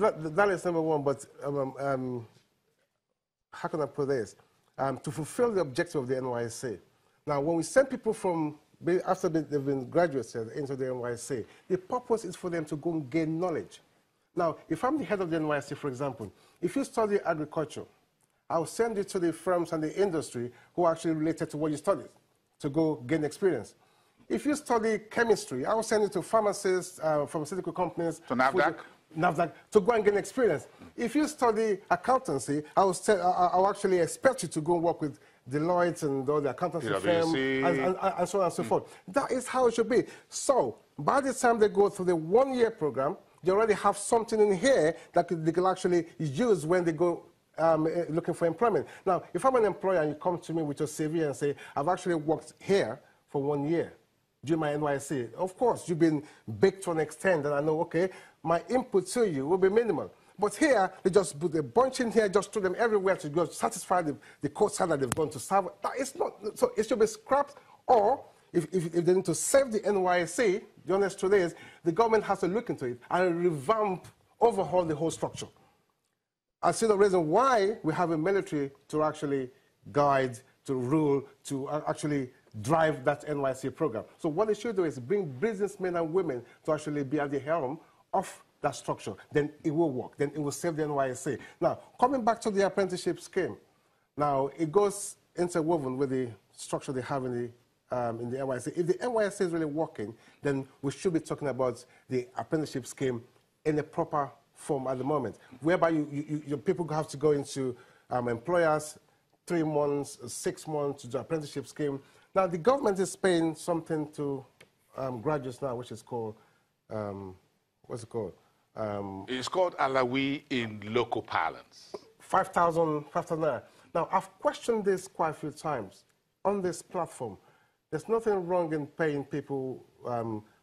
that is number one, but how can I put this? To fulfill the objective of the NYSC. Now, when we send people from, after they've been graduates into the NYSC, the purpose is for them to go and gain knowledge. Now, if I'm the head of the NYSC, for example, if you study agriculture, I'll send you to the firms and the industry who are actually related to what you studied to go gain experience. If you study chemistry, I'll send you to pharmacists, pharmaceutical companies. To NAFDAC, to go and gain experience. If you study accountancy, I'll actually expect you to go and work with Deloitte and all the accountancy firms and so on and so forth. That is how it should be. So by the time they go through the one-year program, they already have something in here that they can actually use when they go looking for employment. Now, if I'm an employer and you come to me with your CV and say, I've actually worked here for 1 year during my NYSC, of course, you've been baked to an extent that I know, okay, my input to you will be minimal. But here, they just put a bunch in here, just throw them everywhere to go satisfy the quota that they've gone to serve. That is not, so it should be scrapped, or if they need to save the NYSC, the honest truth is, the government has to look into it and revamp, overhaul the whole structure. I see the reason why we have a military to actually guide, to rule, to actually drive that NYSC program. So what they should do is bring businessmen and women to actually be at the helm of that structure. Then it will work. Then it will save the NYSC. Now, coming back to the apprenticeship scheme, now it goes interwoven with the structure they have in the NYSC. If the NYSC is really working, then we should be talking about the apprenticeship scheme in a proper form at the moment, whereby your people have to go into employers 3 months, 6 months to do apprenticeship scheme. Now, the government is paying something to graduates now, which is called, what's it called? It's called Alawi in local parlance. 5,000 naira. Now, I've questioned this quite a few times on this platform. There's nothing wrong in paying people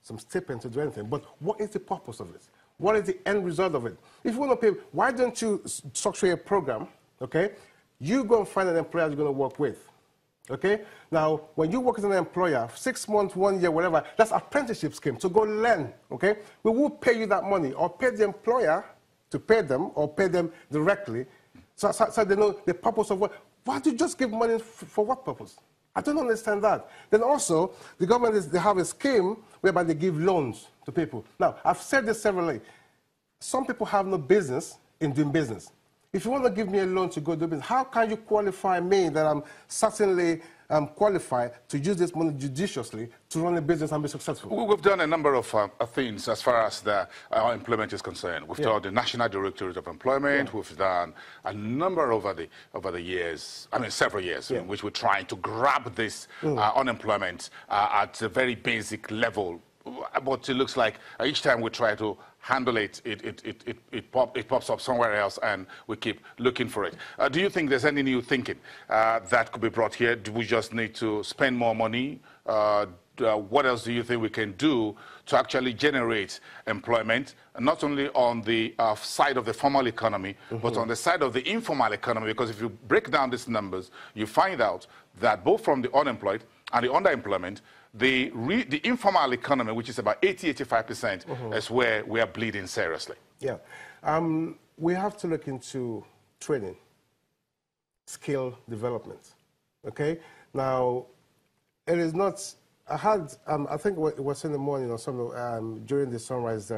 some stipend to do anything, but what is the purpose of it? What is the end result of it? If you want to pay, why don't you structure a program, okay? You go and find an employer you're going to work with, okay? Now, when you work as an employer, 6 months, 1 year, whatever, that's apprenticeship scheme, to go learn, okay? We will pay you that money, or pay the employer to pay them, or pay them directly, so they know the purpose of what. Why do you just give money for what purpose? I don't understand that. Then also, the government, they have a scheme whereby they give loans to people. Now, I've said this severally. Some people have no business in doing business. If you want to give me a loan to go do business, how can you qualify me that I'm certainly qualified to use this money judiciously to run a business and be successful? We've done a number of things as far as the employment is concerned. We've done the National Directorate of Employment. We've done a number over the years, I mean several years, in which we're trying to grab this unemployment at a very basic level. But it looks like each time we try to handle it, it pops up somewhere else, and we keep looking for it. Do you think there's any new thinking that could be brought here? Do we just need to spend more money? What else do you think we can do to actually generate employment, not only on the side of the formal economy, but on the side of the informal economy? Because if you break down these numbers, you find out that both from the unemployed and the underemployment, the informal economy, which is about 80–85%, is where we are bleeding seriously. Yeah. We have to look into training, skill development, okay? Now, it is not, I think it was in the morning or something, during the Sunrise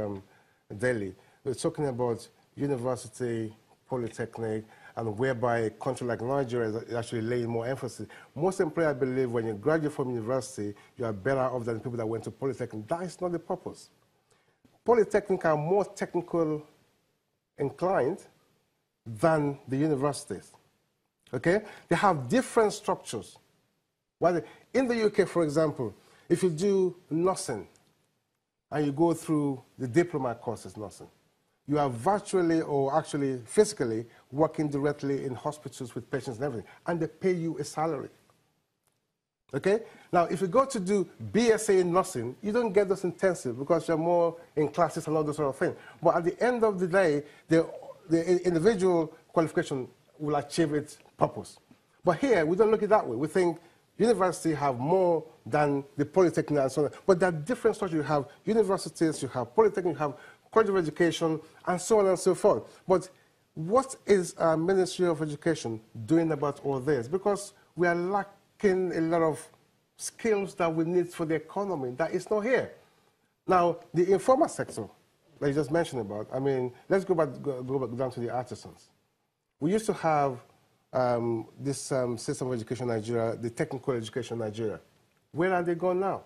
Daily, we were talking about university, polytechnic, and whereby a country like Nigeria is actually laying more emphasis. Most employers believe when you graduate from university, you are better off than people that went to polytechnic. That is not the purpose. Polytechnic are more technical inclined than the universities, okay? They have different structures. In the UK, for example, if you do nursing and you go through the diploma courses nursing, you are virtually or actually physically working directly in hospitals with patients and everything, and they pay you a salary. Okay? Now, if you go to do BSA in nursing, you don't get those intensive because you're more in classes and all those sort of things. But at the end of the day, the individual qualification will achieve its purpose. But here, we don't look at it that way. We think universities have more than the polytechnic and so on. But there are different structures. You have universities, you have polytechnic, you have quality of education, and so on and so forth. But what is our Ministry of Education doing about all this? Because we are lacking a lot of skills that we need for the economy that is not here. Now, the informal sector that you just mentioned about, I mean, let's go back down to the artisans. We used to have this system of education in Nigeria, the technical education in Nigeria. Where are they gone now?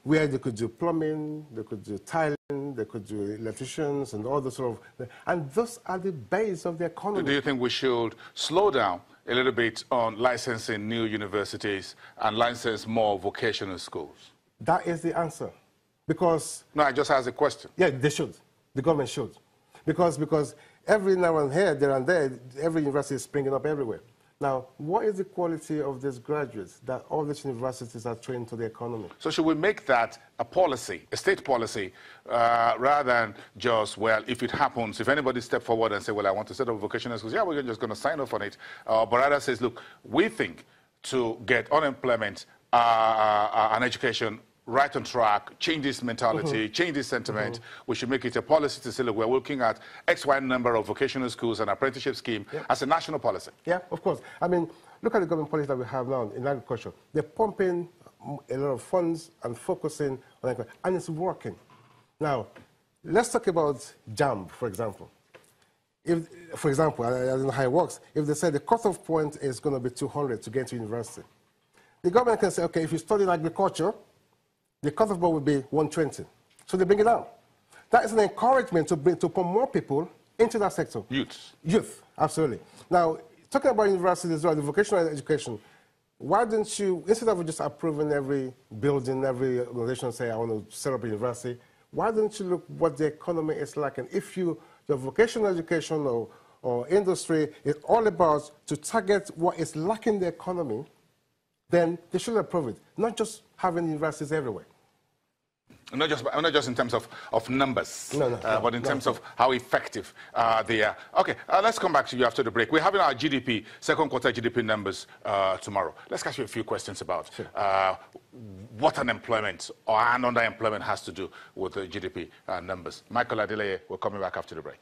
Where they could do plumbing, they could do tiling, they could do electricians and all the sort of, and those are the base of the economy. Do you think we should slow down a little bit on licensing new universities and license more vocational schools? That is the answer. Because... No, I just asked a question. Yeah, they should. The government should. Because every now and here, there and there, every university is springing up everywhere. Now, what is the quality of these graduates that all these universities are trained to the economy? So should we make that a policy, a state policy, rather than just, well, if it happens, if anybody step forward and say, well, I want to set up vocational schools, yeah, we're just going to sign off on it. But rather says, look, we think to get unemployment and education right on track, change this mentality, change this sentiment. We should make it a policy to say, look, we're looking at X, Y number of vocational schools and apprenticeship scheme as a national policy. Yeah, of course. I mean, look at the government policy that we have now in agriculture. They're pumping a lot of funds and focusing on agriculture, and it's working. Now, let's talk about JAMB, for example. If, for example, I don't know how it works. If they say the cutoff point is going to be 200 to get to university, the government can say, okay, if you study agriculture, the cutoff point will be 120. So they bring it down. That is an encouragement to put more people into that sector. Youth, absolutely. Now, talking about universities as well, the vocational education, why don't you, instead of just approving every building, every organization say, I want to set up a university, why don't you look what the economy is like? And if your vocational education or industry is all about to target what is lacking in the economy, then they should approve it, not just having universities everywhere. Not just in terms of numbers, but in terms of how effective they are. Okay, let's come back to you after the break. We're having our GDP, second quarter GDP numbers tomorrow. Let's ask you a few questions about what unemployment or underemployment has to do with the GDP numbers. Michael Adeleye, we're coming back after the break.